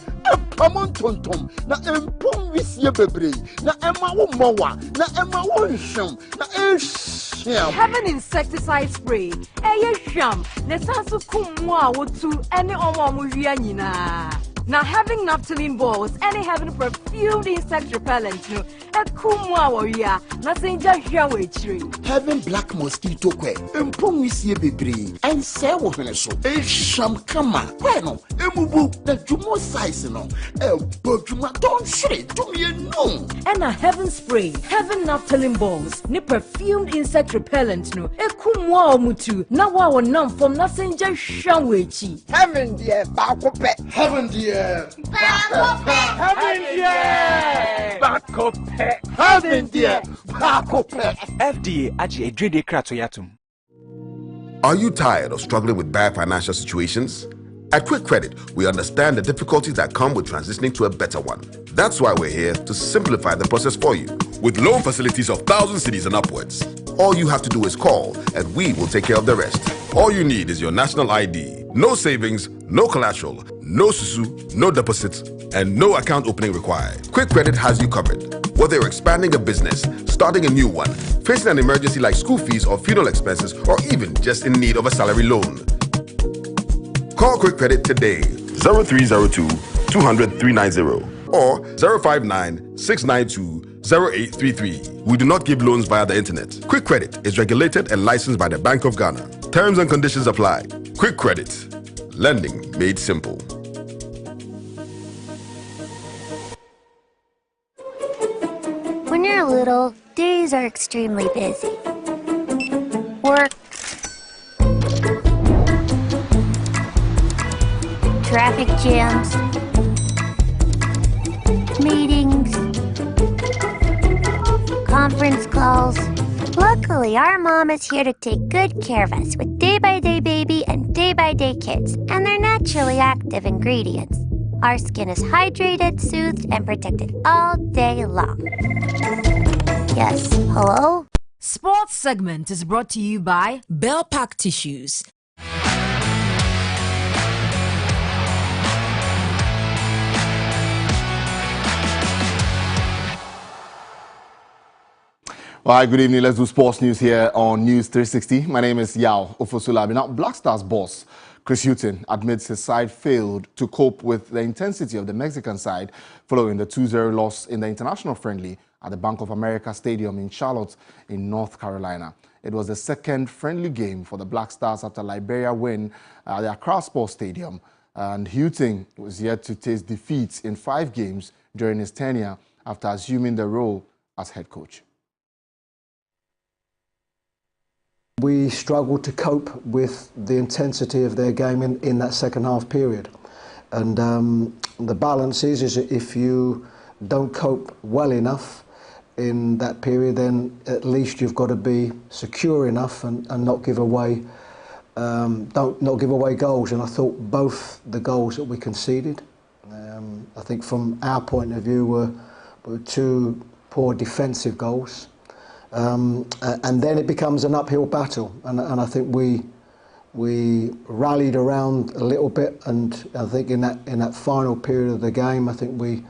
Speaker 14: Common tontom na empom wisie bebre na ema wo mowa na ema wo nhwem na ehwem.
Speaker 11: Having insecticide spray hwam na sanso kum a wotu ene omo hwia nyina. Now having naphthalene balls and having perfumed insect repellent no ekumwa warrior nothing just here with
Speaker 14: having black mosquito kwe empom wisie bebre and say wo hwene so ehwam kama kwe no emubu na jumo size no boduma don't shred do me no
Speaker 11: and a heaven spray having naphthalene balls ni perfumed insect repellent no ekumwa omutu na wa wonam from nothing just here with
Speaker 14: heaven dear bakope heaven dear
Speaker 10: FDA aji edrede kratoyatum.
Speaker 3: Are you tired of struggling with bad financial situations? At Quick Credit, we understand the difficulties that come with transitioning to a better one. That's why we're here to simplify the process for you. With loan facilities of 1,000 cedis and upwards, all you have to do is call and we will take care of the rest. All you need is your national ID, no savings, no collateral, no susu, no deposits, and no account opening required. Quick Credit has you covered. Whether you're expanding a business, starting a new one, facing an emergency like school fees or funeral expenses, or even just in need of a salary loan. Call Quick Credit today, 0302 200 390 or 059 692 0833. We do not give loans via the internet. Quick Credit is regulated and licensed by the Bank of Ghana. Terms and conditions apply. Quick Credit. Lending made simple.
Speaker 6: When you're little, days are extremely busy. Work, traffic jams, meetings, conference calls. Luckily, our mom is here to take good care of us with Day by Day Baby and Day by Day Kids and their naturally active ingredients. Our skin is hydrated, soothed, and protected all day long. Yes, hello?
Speaker 11: Sports segment is brought to you by
Speaker 26: Bell Pack Tissues.
Speaker 8: All right, good evening. Let's do sports news here on News 360. My name is Yao Ofosulabi. Now, Black Stars boss Chris Hughton admits his side failed to cope with the intensity of the Mexican side following the 2-0 loss in the international friendly at the Bank of America Stadium in Charlotte in North Carolina. It was the second friendly game for the Black Stars after Liberia win at the Accra Sports Stadium. And Hughton was yet to taste defeats in 5 games during his tenure after assuming the role as head coach.
Speaker 9: We struggled to cope with the intensity of their game in that second half period. And the balance is if you don't cope well enough in that period, then at least you've got to be secure enough and not give away not give away goals. And I thought both the goals that we conceded, I think from our point of view, were 2 poor defensive goals. And then it becomes an uphill battle, and I think we We rallied around a little bit, and I think in that final period of the game, I think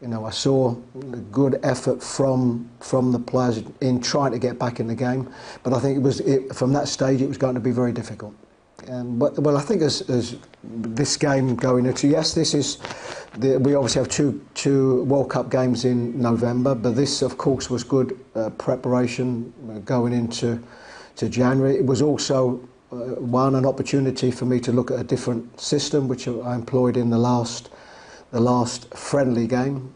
Speaker 9: I saw a good effort from the players in trying to get back in the game. But I think from that stage it was going to be very difficult. But I think as this game going into, yes, we obviously have two World Cup games in November, but this of course was good preparation going into January. It was also an opportunity for me to look at a different system which I employed in the last friendly game.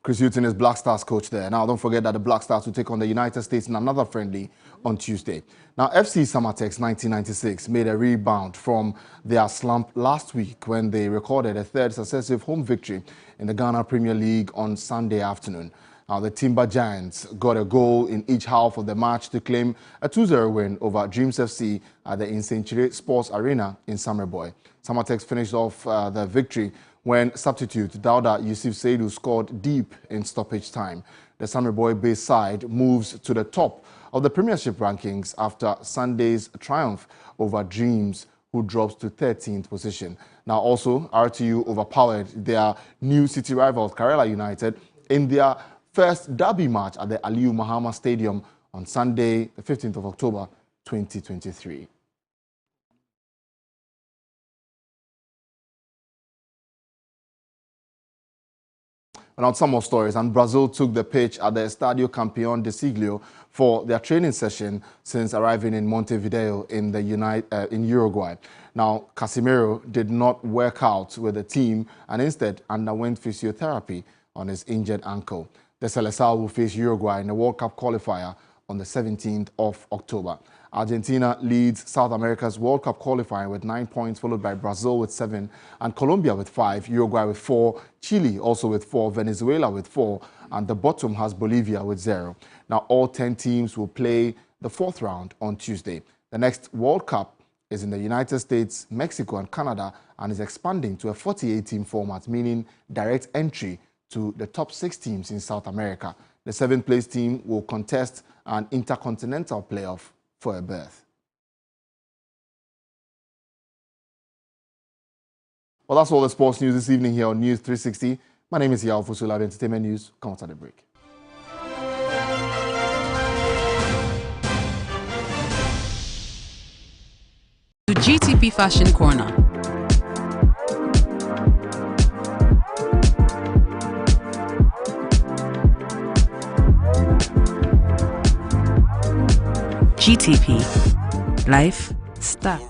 Speaker 8: Chris Hughton is Black Stars coach there. Now, don't forget that the Black Stars will take on the United States in another friendly on Tuesday. Now, FC Samatex 1996 made a rebound from their slump last week when they recorded a third successive home victory in the Ghana Premier League on Sunday afternoon. Now, the Timber Giants got a goal in each half of the match to claim a 2-0 win over Dreams FC at the Insenchire Sports Arena in Summerboy. Samatex finished off the victory when substitute Dauda Yusuf Seidu scored deep in stoppage time. The Summerboy-based side moves to the top of the Premiership rankings after Sunday's triumph over Dreams, who drops to 13th position. Now also, RTU overpowered their new city rivals Karela United in their first derby match at the Aliyu Mahama Stadium on Sunday, the 15th of October, 2023. And on some more stories, and Brazil took the pitch at the Estadio Campeón de Siglo for their training session since arriving in Montevideo in in Uruguay. Now, Casemiro did not work out with the team and instead underwent physiotherapy on his injured ankle. The Seleção will face Uruguay in the World Cup qualifier on the 17th of October. Argentina leads South America's World Cup qualifying with 9 points, followed by Brazil with 7, and Colombia with 5, Uruguay with 4, Chile also with 4, Venezuela with 4, and the bottom has Bolivia with 0. Now, all 10 teams will play the fourth round on Tuesday. The next World Cup is in the United States, Mexico, and Canada, and is expanding to a 48-team format, meaning direct entry to the top 6 teams in South America. The 7th-place team will contest an intercontinental playoff for a berth. Well, that's all the sports news this evening here on News 360. My name is Yao Fusula of Entertainment News. Come after the break.
Speaker 13: To GTP Fashion Corner. GTP, life, style.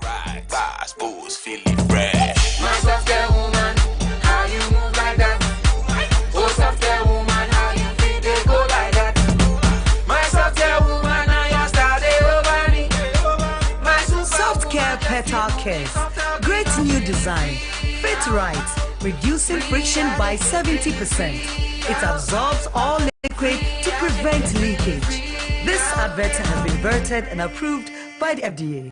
Speaker 15: Soft Care Petal Cares. Great new design. Fit right. Reducing friction by 70%. It absorbs all liquid to prevent leakage. This advert has been vetted and approved by the FDA.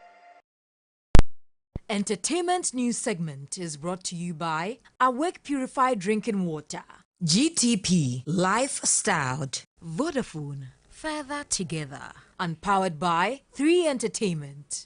Speaker 11: Entertainment news segment is brought to you by Awake Purified Drinking Water, GTP, Lifestyled, Vodafone, Further Together, and powered by 3 Entertainment.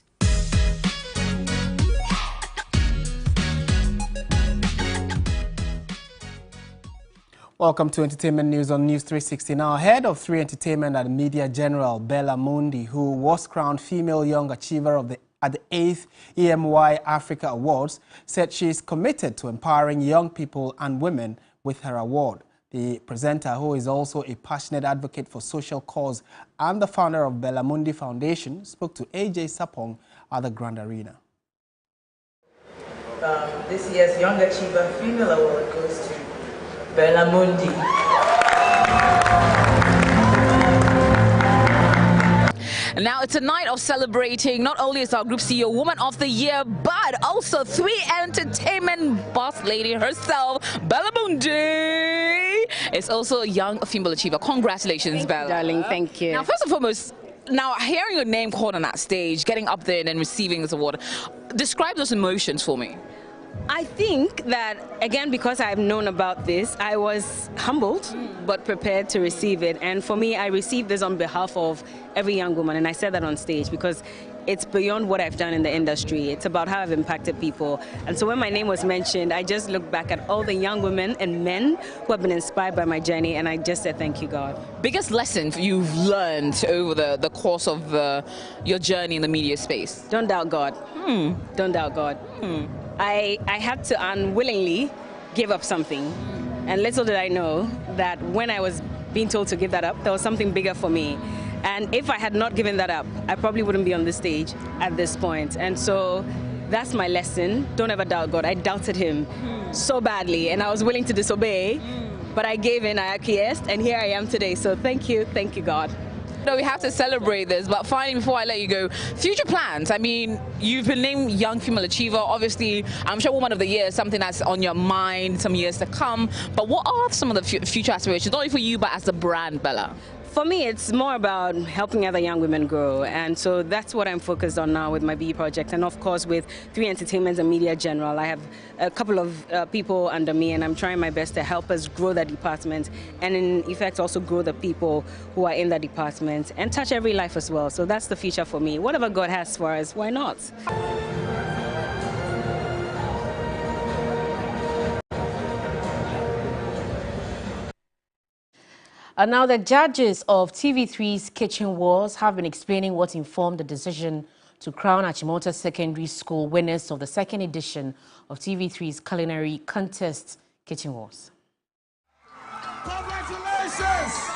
Speaker 2: Welcome to Entertainment News on News 360. Now, head of 3 Entertainment and Media General Bella Mundi, who was crowned Female Young Achiever at the 8th EMY Africa Awards, said she is committed to empowering young people and women with her award. The presenter, who is also a passionate advocate for social cause and the founder of Bella Mundi Foundation, spoke to AJ Sapong at the Grand Arena.
Speaker 19: This year's Young Achiever Female Award goes to Bella Mundi.
Speaker 20: Now, it's a night of celebrating not only as our group CEO Woman of the Year, but also 3 Entertainment boss lady herself, Bella Mundi. It's also a young female achiever. Congratulations, Bella.
Speaker 21: Darling, thank you.
Speaker 20: Now, first and foremost, now hearing your name called on that stage, getting up there and then receiving this award, describe those emotions for me.
Speaker 21: I think that, again, because I've known about this, I was humbled but prepared to receive it. And for me, I received this on behalf of every young woman, and I said that on stage because it's beyond what I've done in the industry. It's about how I've impacted people. And so when my name was mentioned, I just looked back at all the young women and men who have been inspired by my journey, and I just said, thank you, God.
Speaker 20: Biggest lesson you've learned over the course of your journey in the media space?
Speaker 21: Don't doubt God. Don't doubt God. I had to unwillingly give up something. And little did I know that when I was being told to give that up, there was something bigger for me. And if I had not given that up, I probably wouldn't be on this stage at this point. And so that's my lesson. Don't ever doubt God. I doubted him so badly, and I was willing to disobey, but I gave in, I acquiesced, and here I am today. So thank you, God.
Speaker 20: No, we have to celebrate this, but finally, before I let you go, future plans. I mean, you've been named Young Female Achiever. Obviously, I'm sure Woman of the Year is something that's on your mind some years to come. But what are some of the future aspirations, not only for you, but as the brand, Bella?
Speaker 21: For me, it's more about helping other young women grow, and so that's what I'm focused on now with my BE project, and of course with 3 Entertainment and Media General. I have a couple of people under me, and I'm trying my best to help us grow that department, and in effect also grow the people who are in that department, and touch every life as well. So that's the future for me. Whatever God has for us, why not?
Speaker 1: And now the judges of TV3's Kitchen Wars have been explaining what informed the decision to crown Achimota Secondary School winners of the second edition of TV3's culinary contest, Kitchen Wars.
Speaker 4: Congratulations!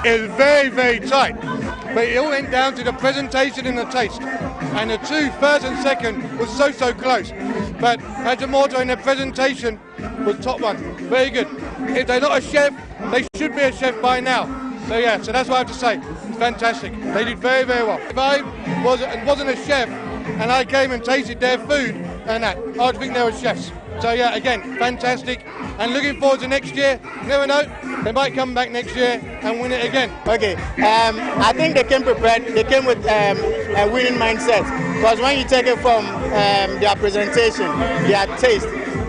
Speaker 4: It's very, very tight, but it all went down to the presentation and the taste. And the two, first and second, was so close. But Achimota in the presentation was top one. Very good. If they're not a chef, they should be a chef by now. So yeah, so that's what I have to say. It's fantastic. They did very, very well. If I wasn't a chef and I came and tasted their food and that, I would think they were chefs. So yeah, again, fantastic. And looking forward to next year. Never know, they might come back next year and win it again.
Speaker 5: Okay, I think they came prepared. They came with a winning mindset. Because when you take it from their presentation, their taste,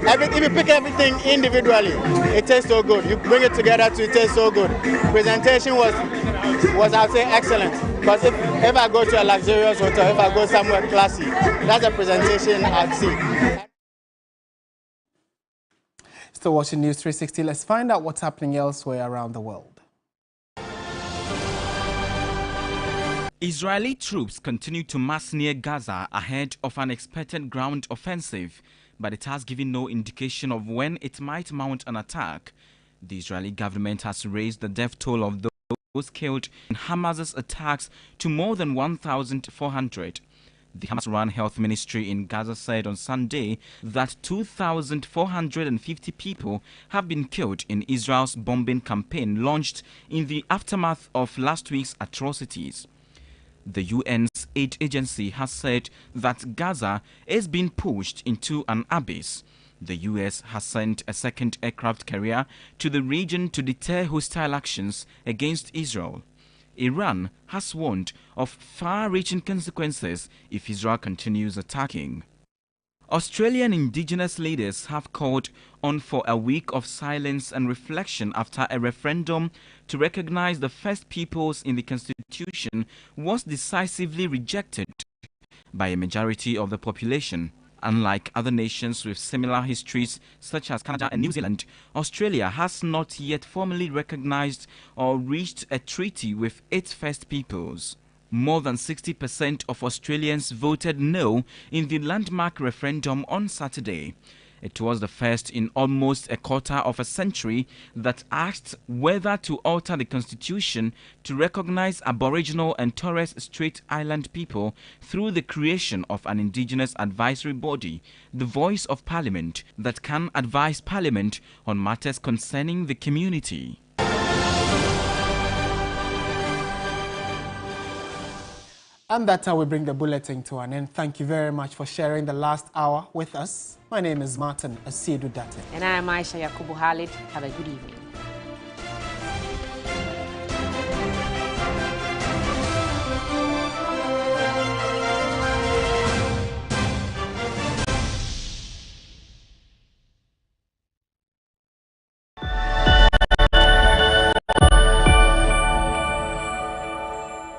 Speaker 5: if you pick everything individually, it tastes so good. You bring it together to taste so good. Presentation was I'd say excellent. Because if I go to a luxurious hotel, if I go somewhere classy, that's a presentation I'd see.
Speaker 2: Still watching News 360. Let's find out what's happening elsewhere around the world.
Speaker 22: Israeli troops continue to mass near Gaza ahead of an expected ground offensive, but it has given no indication of when it might mount an attack. The Israeli government has raised the death toll of those killed in Hamas's attacks to more than 1,400. The Hamas-run health ministry in Gaza said on Sunday that 2,450 people have been killed in Israel's bombing campaign launched in the aftermath of last week's atrocities. The UN's aid agency has said that Gaza is being pushed into an abyss. The US has sent a second aircraft carrier to the region to deter hostile actions against Israel. Iran has warned of far-reaching consequences if Israel continues attacking. Australian Indigenous leaders have called on for a week of silence and reflection after a referendum to recognize the First Peoples in the Constitution was decisively rejected by a majority of the population. Unlike other nations with similar histories such as Canada and New Zealand, Australia has not yet formally recognized or reached a treaty with its First Peoples. More than 60% of Australians voted no in the landmark referendum on Saturday. It was the first in almost a quarter of a century that asked whether to alter the constitution to recognize Aboriginal and Torres Strait Island people through the creation of an Indigenous advisory body, the voice of Parliament, that can advise Parliament on matters concerning the community.
Speaker 2: And that's how we bring the bulletin to an end. Thank you very much for sharing the last hour with us. My name is Martin Asiedu Date.
Speaker 1: And I am Aisha Yakubu Khalid. Have a good evening.